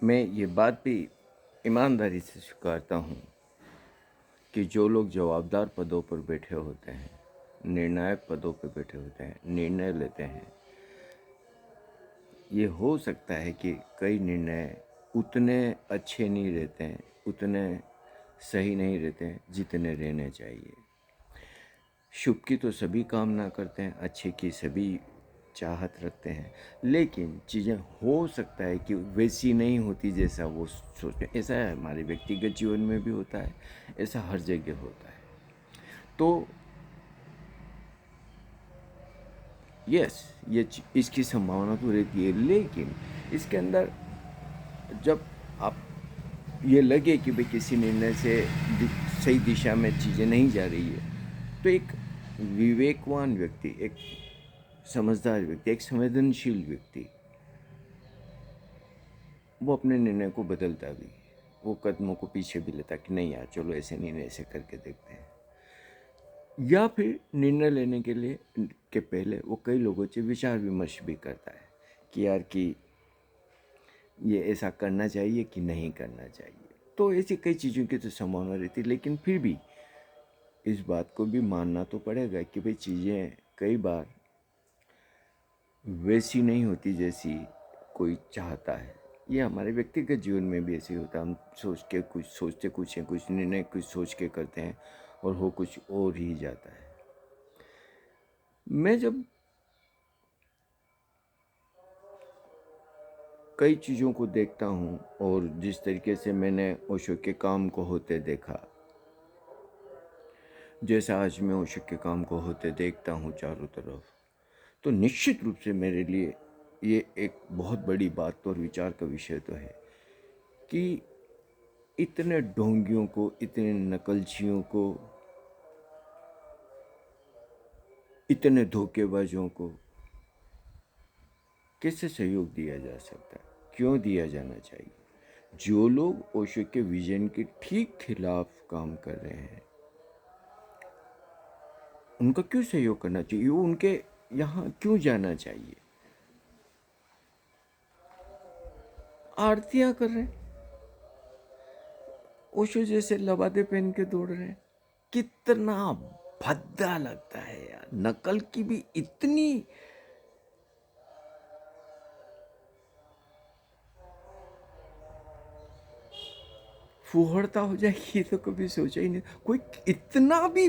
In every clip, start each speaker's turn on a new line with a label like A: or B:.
A: मैं ये बात भी ईमानदारी से स्वीकारता हूँ कि जो लोग जवाबदार पदों पर बैठे होते हैं, निर्णायक पदों पर बैठे होते हैं, निर्णय लेते हैं, ये हो सकता है कि कई निर्णय उतने अच्छे नहीं रहते हैं, उतने सही नहीं रहते हैं जितने रहने चाहिए। शुभ की तो सभी कामना करते हैं, अच्छे की सभी चाहत रखते हैं, लेकिन चीज़ें हो सकता है कि वैसी नहीं होती जैसा वो सोचते हैं। ऐसा है, हमारे व्यक्तिगत जीवन में भी होता है, ऐसा हर जगह होता है। तो यस, इसकी संभावना तो रहती है, लेकिन इसके अंदर जब आप ये लगे कि भाई किसी निर्णय से सही दिशा में चीज़ें नहीं जा रही है, तो एक विवेकवान व्यक्ति, एक समझदार व्यक्ति, एक संवेदनशील व्यक्ति, वो अपने निर्णय को बदलता भी, वो कदमों को पीछे भी लेता कि नहीं यार चलो ऐसे नहीं, ऐसे करके देखते हैं। या फिर निर्णय लेने के पहले वो कई लोगों से विचार विमर्श भी करता है कि यार कि ये ऐसा करना चाहिए कि नहीं करना चाहिए। तो ऐसी कई चीज़ों की तो संभावना रहती है, लेकिन फिर भी इस बात को भी मानना तो पड़ेगा कि भाई चीज़ें कई बार वैसी नहीं होती जैसी कोई चाहता है। ये हमारे व्यक्तिगत जीवन में भी ऐसे होता है, हम सोचते कुछ हैं, कुछ निर्णय कुछ सोच के करते हैं और हो कुछ और ही जाता है। मैं जब कई चीज़ों को देखता हूँ और जिस तरीके से मैंने ओशो के काम को होते देखा, जैसा आज मैं ओशो के काम को होते देखता हूँ चारों तरफ, तो निश्चित रूप से मेरे लिए ये एक बहुत बड़ी बात और विचार का विषय तो है कि इतने ढोंगियों को, इतने नकलचियों को, इतने धोखेबाजों को कैसे सहयोग दिया जा सकता है, क्यों दिया जाना चाहिए? जो लोग ओशो के विजन के ठीक खिलाफ काम कर रहे हैं, उनका क्यों सहयोग करना चाहिए? वो उनके यहाँ क्यों जाना चाहिए? आरतियां कर रहे हैं, ओशो जैसे लबादे पहन के दौड़ रहे हैं, कितना भद्दा लगता है यार। नकल की भी इतनी फुहड़ता हो जाएगी, ये तो कभी सोचा ही नहीं। कोई इतना भी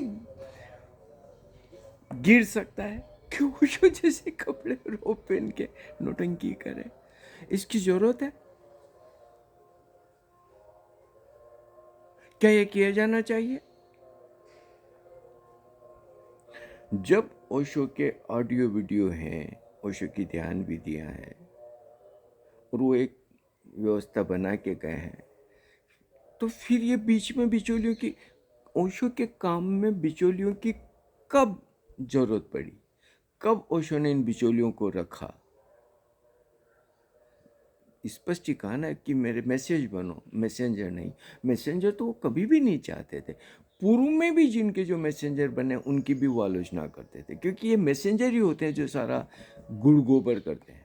A: गिर सकता है कि ओशो जैसे कपड़े रोब पहन के नौटंकी करे? इसकी जरूरत है क्या? ये किया जाना चाहिए? जब ओशो के ऑडियो वीडियो हैं, ओशो की ध्यान विधियां हैं और वो एक व्यवस्था बना के गए हैं, तो फिर ये बीच में बिचौलियों की, ओशो के काम में बिचौलियों की कब जरूरत पड़ी? कब ओशो ने इन बिचौलियों को रखा? स्पष्ट ही कहा ना कि मेरे मैसेज बनो, मैसेंजर नहीं। मैसेंजर तो वो कभी भी नहीं चाहते थे। पूर्व में भी जिनके जो मैसेंजर बने उनकी भी वो आलोचना करते थे, क्योंकि ये मैसेंजर ही होते हैं जो सारा गुड़ गोबर करते हैं।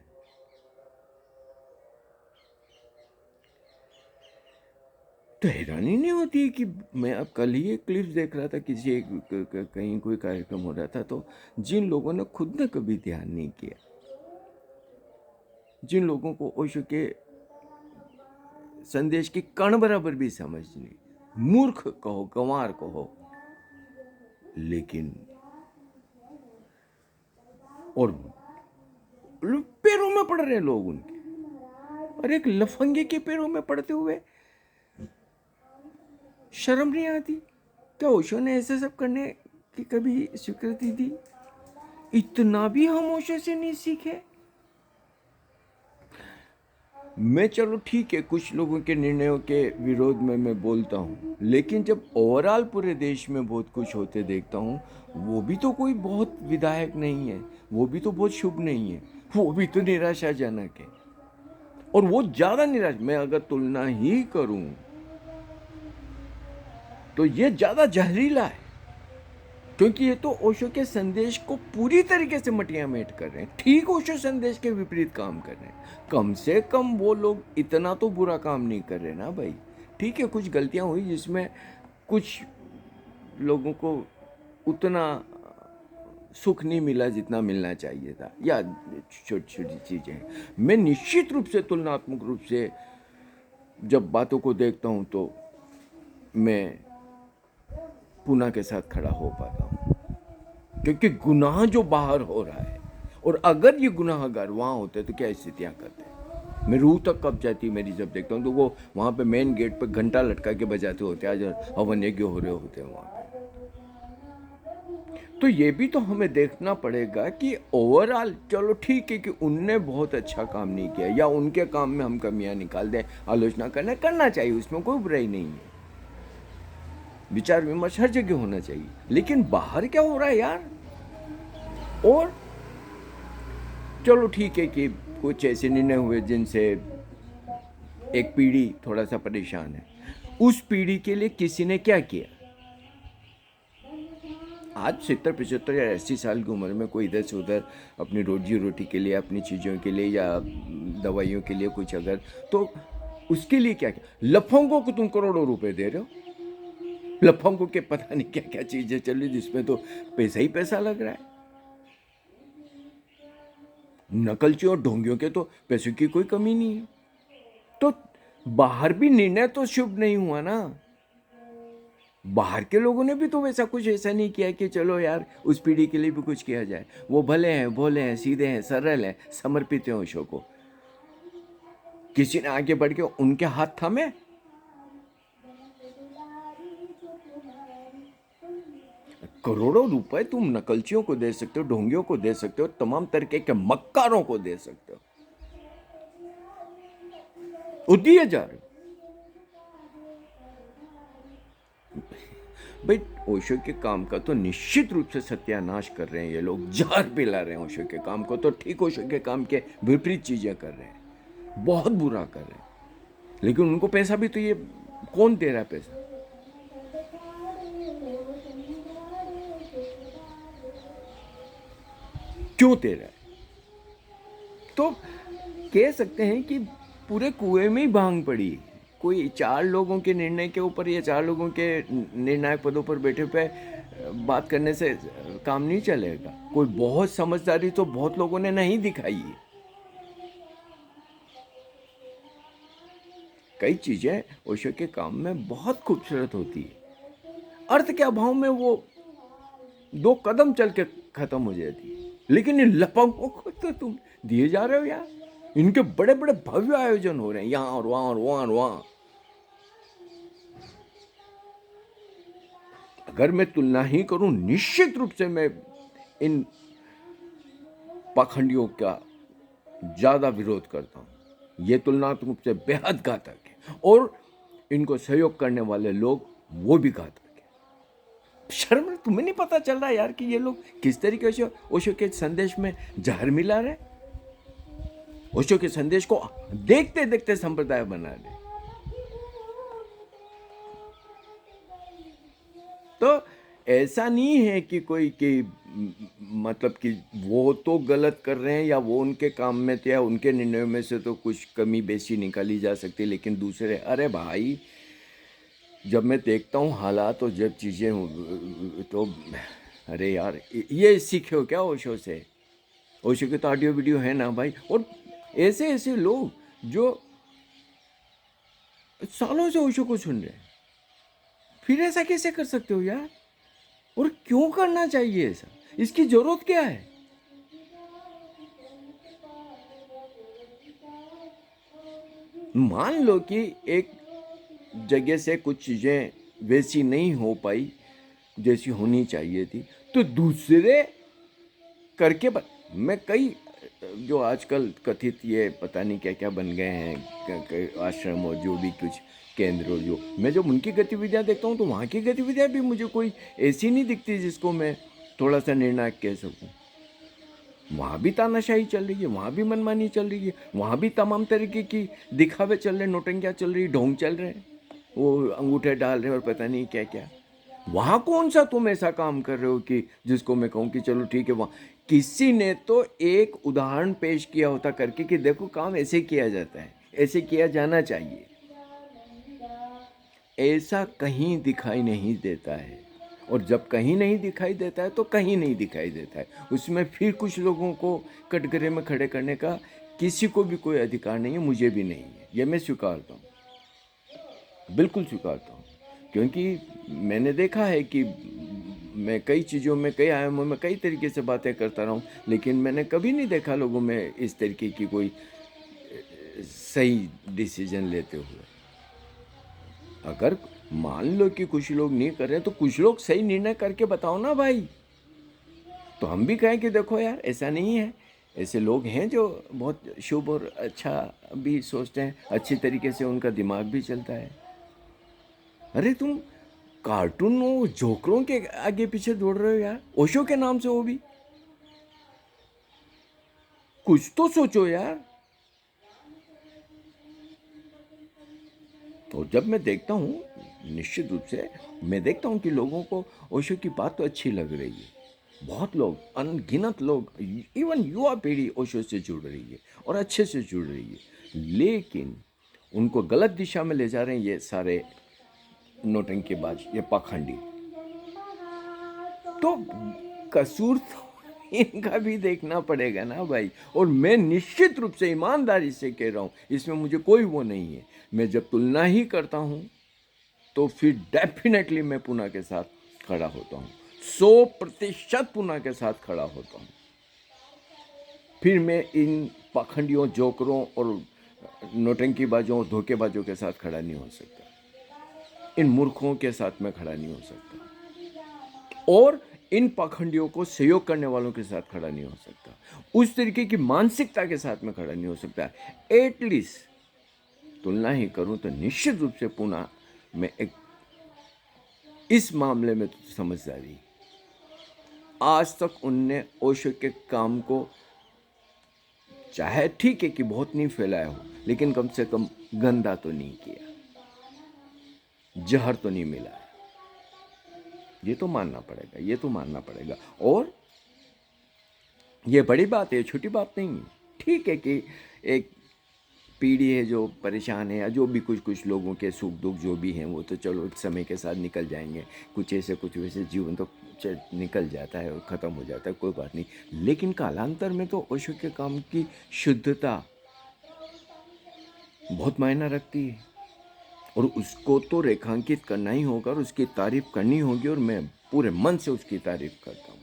A: तो हैरानी नहीं होती है कि मैं अब कल ही एक क्लिप देख रहा था, किसी कहीं कोई कार्यक्रम हो रहा था, तो जिन लोगों ने खुद ने कभी ध्यान नहीं किया, जिन लोगों को ओशो के संदेश की कण बराबर भी समझ नहीं, मूर्ख कहो, गंवार कहो, लेकिन और पैरों में पड़ रहे हैं लोग उनके, और एक लफंगे के पैरों में पड़ते हुए शर्म नहीं आती? क्या ओशो ने ऐसे सब करने की कभी स्वीकृति दी? इतना भी हम ओशो से नहीं सीखे? मैं चलो ठीक है, कुछ लोगों के निर्णयों के विरोध में मैं बोलता हूँ, लेकिन जब ओवरऑल पूरे देश में बहुत कुछ होते देखता हूँ, वो भी तो कोई बहुत विधायक नहीं है, वो भी तो बहुत शुभ नहीं है, वो भी तो निराशाजनक है। और वो ज़्यादा निराश, मैं अगर तुलना ही करूँ तो ये ज़्यादा जहरीला है। क्योंकि ये तो ओशो के संदेश को पूरी तरीके से मटियामेट कर रहे हैं, ठीक ओशो संदेश के विपरीत काम कर रहे हैं। कम से कम वो लोग इतना तो बुरा काम नहीं कर रहे ना भाई। ठीक है, कुछ गलतियां हुई जिसमें कुछ लोगों को उतना सुख नहीं मिला जितना मिलना चाहिए था, या छोटी छोटी चीज़ें। मैं निश्चित रूप से तुलनात्मक रूप से जब बातों को देखता हूँ तो मैं पूना के साथ खड़ा हो पाता हूँ, क्योंकि गुनाह जो बाहर हो रहा है, और अगर ये गुनाहगार वहाँ होते तो क्या स्थितियाँ करते। मैं रूह तक कब जाती मेरी जब देखता हूँ तो वो वहाँ पे मेन गेट पे घंटा लटका के बजाते होते, आज हवन यज्ञ हो रहे होते हैं वहाँ पे। तो ये भी तो हमें देखना पड़ेगा कि ओवरऑल चलो ठीक है कि उनने बहुत अच्छा काम नहीं किया, या उनके काम में हम कमियां निकाल दें, आलोचना करना चाहिए, उसमें कोई बुराई नहीं है, विचार विमर्श हर जगह होना चाहिए। लेकिन बाहर क्या हो रहा है यार। और चलो ठीक है कि कुछ ऐसे निर्णय हुए जिनसे एक पीढ़ी थोड़ा सा परेशान है, उस पीढ़ी के लिए किसी ने क्या किया। आज 70-75 या 80 साल की उम्र में कोई इधर से उधर अपनी रोजी रोटी के लिए, अपनी चीज़ों के लिए या दवाइयों के लिए कुछ अगर, तो उसके लिए क्या किया। लफंगों को तुम करोड़ों रुपए दे रहे हो, लफंगों के पता नहीं क्या क्या चीज़ें चल रही जिसमें तो पैसा ही पैसा लग रहा है। नकलचियों और ढोंगियों के तो पैसों की कोई कमी नहीं है। तो बाहर भी निर्णय तो शुभ नहीं हुआ ना। बाहर के लोगों ने भी तो वैसा कुछ ऐसा नहीं किया कि चलो यार उस पीढ़ी के लिए भी कुछ किया जाए। वो भले हैं, भोले हैं, सीधे हैं, सरल हैं, समर्पित हैं ओशो को। किसी ने आगे बढ़ के उनके हाथ थामे। करोड़ों रुपए तुम नकलचियों को दे सकते हो, ढोंगियों को दे सकते हो, तमाम तरीके के मक्कारों को दे सकते हो, दिए जा रहे हो। भाई ओशो के काम का तो निश्चित रूप से सत्यानाश कर रहे हैं ये लोग, जहर पिला रहे हैं ओशो के काम को, तो ठीक ओशो के काम के विपरीत चीजें कर रहे हैं, बहुत बुरा कर रहे हैं। लेकिन उनको पैसा भी तो ये कौन दे रहा है पैसा। क्यों दे रहा है। तो कह सकते हैं कि पूरे कुएं में ही भांग पड़ी। कोई 4 लोगों के निर्णय के ऊपर या 4 लोगों के निर्णायक पदों पर बैठे पे बात करने से काम नहीं चलेगा। कोई बहुत समझदारी तो बहुत लोगों ने नहीं दिखाई है। कई चीजें ओशो के काम में बहुत खूबसूरत होती है, अर्थ के अभाव में वो 2 कदम चल के खत्म हो जाती है। लेकिन इन लफंगों को तो तुम दिए जा रहे हो यार। इनके बड़े बड़े भव्य आयोजन हो रहे हैं यहां और वहां और वहां और वहां। अगर मैं तुलना ही करूं, निश्चित रूप से मैं इन पाखंडियों का ज्यादा विरोध करता हूं। ये तुलनात्मक रूप से बेहद घातक है, और इनको सहयोग करने वाले लोग वो भी घातक है। शर्म, तुम्हें नहीं पता चल रहा यार कि ये लोग किस तरीके से ओशो के संदेश में जहर मिला रहे, ओशो के संदेश को देखते देखते संप्रदाय बना रहे। तो ऐसा नहीं है कि कोई कि मतलब कि वो तो गलत कर रहे हैं या वो उनके काम में थे या उनके निर्णयों में से तो कुछ कमी बेसी निकाली जा सकती, लेकिन दूसरे, अरे भाई जब मैं देखता हूँ हालात और जब चीज़ें तो अरे यार ये सीखे हो क्या ओशो से। ओशो के तो ऑडियो वीडियो है ना भाई, और ऐसे ऐसे लोग जो सालों से ओशो को सुन रहे हैं, फिर ऐसा कैसे कर सकते हो यार। और क्यों करना चाहिए ऐसा, इसकी जरूरत क्या है। मान लो कि एक जगह से कुछ चीजें वैसी नहीं हो पाई जैसी होनी चाहिए थी, तो दूसरे करके मैं कई जो आजकल कथित ये पता नहीं क्या क्या बन गए हैं आश्रम और जो भी कुछ केंद्र, जो मैं जब उनकी गतिविधियां देखता हूँ तो वहाँ की गतिविधियां भी मुझे कोई ऐसी नहीं दिखती जिसको मैं थोड़ा सा निर्णायक कह सकूँ। वहाँ भी तानाशाही चल रही है, वहाँ भी मनमानी चल रही है, वहाँ भी तमाम तरीके की दिखावे चल रहे, नोटंकियाँ चल रही, ढोंग चल रहे हैं, वो अंगूठे डाल रहे और पता नहीं क्या क्या। वहाँ कौन सा तुम ऐसा काम कर रहे हो कि जिसको मैं कहूँ कि चलो ठीक है। वहाँ किसी ने तो एक उदाहरण पेश किया होता करके कि देखो काम ऐसे किया जाता है, ऐसे किया जाना चाहिए। ऐसा कहीं दिखाई नहीं देता है। और जब कहीं नहीं दिखाई देता है तो कहीं नहीं दिखाई देता है। उसमें फिर कुछ लोगों को कटघरे में खड़े करने का किसी को भी कोई अधिकार नहीं है, मुझे भी नहीं है। ये मैं स्वीकारता हूँ, बिल्कुल स्वीकारता हूँ। क्योंकि मैंने देखा है कि मैं कई चीज़ों में, कई आयामों में कई तरीके से बातें करता रहा हूँ, लेकिन मैंने कभी नहीं देखा लोगों में इस तरीके की कोई सही डिसीजन लेते हुए। अगर मान लो कि कुछ लोग नहीं कर रहे तो कुछ लोग सही निर्णय करके बताओ ना भाई, तो हम भी कहें कि देखो यार ऐसा नहीं है। ऐसे लोग हैं जो बहुत शुभ और अच्छा भी सोचते हैं, अच्छी तरीके से उनका दिमाग भी चलता है। अरे तुम कार्टूनों जोकरों के आगे पीछे दौड़ रहे हो यार, ओशो के नाम से। वो भी कुछ तो सोचो यार। तो जब मैं देखता हूँ, निश्चित रूप से मैं देखता हूँ कि लोगों को ओशो की बात तो अच्छी लग रही है। बहुत लोग, अनगिनत लोग, इवन युवा पीढ़ी ओशो से जुड़ रही है और अच्छे से जुड़ रही है। लेकिन उनको गलत दिशा में ले जा रहे हैं ये सारे नौटंकीबाज, ये पाखंडी। तो कसूर तो इनका भी देखना पड़ेगा ना भाई। और मैं निश्चित रूप से ईमानदारी से कह रहा हूँ, इसमें मुझे कोई वो नहीं है। मैं जब तुलना ही करता हूँ तो फिर डेफिनेटली मैं पूना के साथ खड़ा होता हूँ, 100% पूना के साथ खड़ा होता हूँ। फिर मैं इन पाखंडियों, जोकरों और नौटंकीबाजों और धोखेबाजों के साथ खड़ा नहीं हो सकता। इन मूर्खों के साथ मैं खड़ा नहीं हो सकता, और इन पाखंडियों को सहयोग करने वालों के साथ खड़ा नहीं हो सकता। उस तरीके की मानसिकता के साथ मैं खड़ा नहीं हो सकता। एटलीस्ट तुलना ही करूं तो निश्चित रूप से पुनः मैं एक इस मामले में तो समझदारी, आज तक उनने ओशो के काम को, चाहे ठीक है कि बहुत नहीं फैलाया हो, लेकिन कम से कम गंदा तो नहीं किया, जहर तो नहीं मिलाया। ये तो मानना पड़ेगा, ये तो मानना पड़ेगा। और ये बड़ी बात है, छोटी बात नहीं है। ठीक है कि एक पीढ़ी है जो परेशान है, या जो भी कुछ लोगों के सुख दुख जो भी हैं वो तो चलो समय के साथ निकल जाएंगे। कुछ ऐसे कुछ वैसे जीवन तो निकल जाता है और ख़त्म हो जाता है, कोई बात नहीं। लेकिन कालांतर में तो ओशो के काम की शुद्धता बहुत मायना रखती है, और उसको तो रेखांकित करना ही होगा और उसकी तारीफ करनी होगी। और मैं पूरे मन से उसकी तारीफ करता हूँ,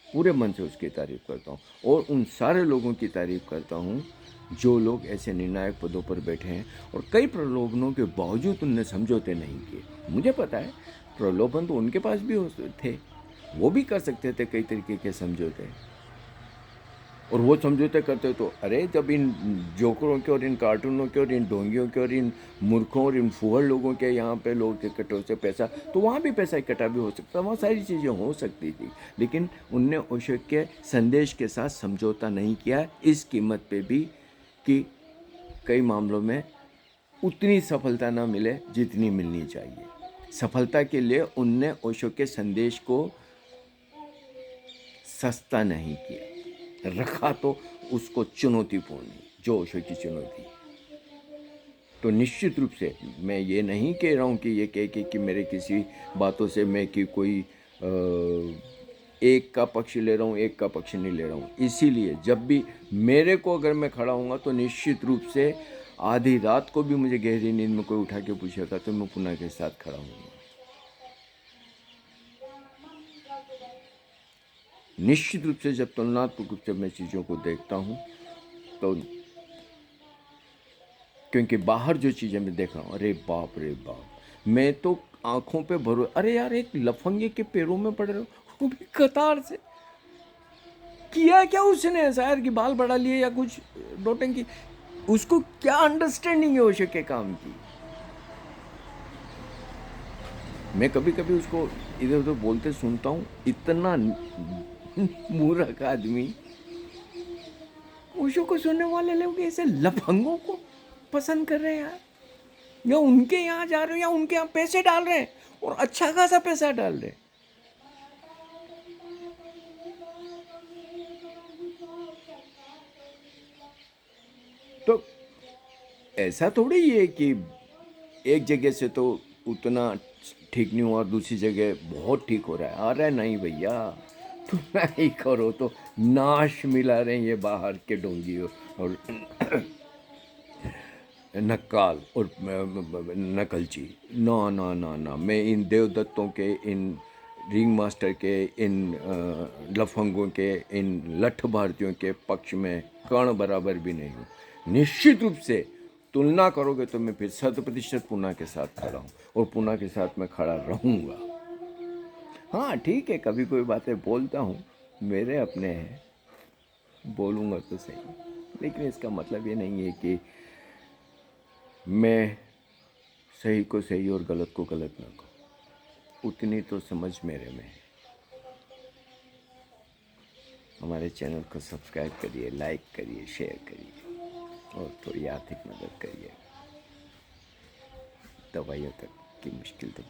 A: पूरे मन से उसकी तारीफ करता हूँ। और उन सारे लोगों की तारीफ करता हूँ जो लोग ऐसे निर्णायक पदों पर बैठे हैं और कई प्रलोभनों के बावजूद उनने समझौते नहीं किए। मुझे पता है प्रलोभन तो उनके पास भी थे, वो भी कर सकते थे कई तरीके के समझौते, और वो समझौते करते तो अरे जब इन जोकरों के और इन कार्टूनों के और इन ढोंगियों के और इन मूर्खों और इन फुहर लोगों के यहाँ पे लोग के इकट्ठे से पैसा, तो वहाँ भी पैसा इकट्ठा भी हो सकता, वहाँ सारी चीज़ें हो सकती थी। लेकिन उनने ओशो के संदेश के साथ समझौता नहीं किया, इस कीमत पे भी कि कई मामलों में उतनी सफलता ना मिले जितनी मिलनी चाहिए। सफलता के लिए उनने ओशो के संदेश को सस्ता नहीं किया, रखा तो उसको चुनौतीपूर्ण, जो ओशो की चुनौती। तो निश्चित रूप से मैं ये नहीं कह रहा हूँ कि ये कह के कि मेरे किसी बातों से मैं कि कोई एक का पक्ष ले रहा हूँ, एक का पक्ष नहीं ले रहा हूँ। इसीलिए जब भी मेरे को अगर मैं खड़ा हूँगा तो निश्चित रूप से आधी रात को भी मुझे गहरी नींद में कोई उठा के पूछेगा तो मैं पुनः के साथ खड़ा हूँगा। निश्चित रूप से जब तुलनात्मक रूप से मैं चीज़ों को देखता हूँ तो, क्योंकि बाहर जो चीज़ें मैं देख रहा हूँ, अरे बाप रे बाप, मैं तो आंखों पे भरो। अरे यार एक लफंगे के पैरों में पड़ रहे हो, वो भी कतार से। किया क्या उसने, शायर की बाल बढ़ा लिए या कुछ नौटंकी, उसको क्या अंडरस्टैंडिंग है ओशो के काम की। मैं कभी कभी उसको इधर उधर बोलते सुनता हूँ, इतना मूर्ख आदमी। ओशो को सुनने वाले लोग ऐसे लफंगों को पसंद कर रहे हैं यार, या उनके यहाँ जा रहे हो या उनके यहाँ पैसे डाल रहे हैं। और अच्छा खासा पैसा डाल रहे हैं। तो ऐसा थोड़ी है कि एक जगह से तो उतना ठीक नहीं हुआ और दूसरी जगह बहुत ठीक हो रहा है। अरे नहीं भैया, तुम नहीं करो तो नाश मिला रहे हैं ये बाहर के ढोंगी और नक्काल और नकलची। ना ना ना ना, मैं इन देवदत्तों के, इन रिंग मास्टर के, इन लफंगों के, इन लठ भारतीयों के पक्ष में कर्ण बराबर भी नहीं हूँ। निश्चित रूप से तुलना करोगे तो मैं फिर 100% पूना के साथ खड़ा हूँ और पूना के साथ मैं खड़ा रहूँगा। हाँ ठीक है, कभी कोई बातें बोलता हूँ, मेरे अपने हैं, बोलूँगा तो सही, लेकिन इसका मतलब ये नहीं है कि मैं सही को सही और गलत को गलत ना कहूँ। उतनी तो समझ मेरे में है। हमारे चैनल को सब्सक्राइब करिए, लाइक करिए, शेयर करिए और थोड़ी आर्थिक मदद करिए। दवाइयों तक की मुश्किल तो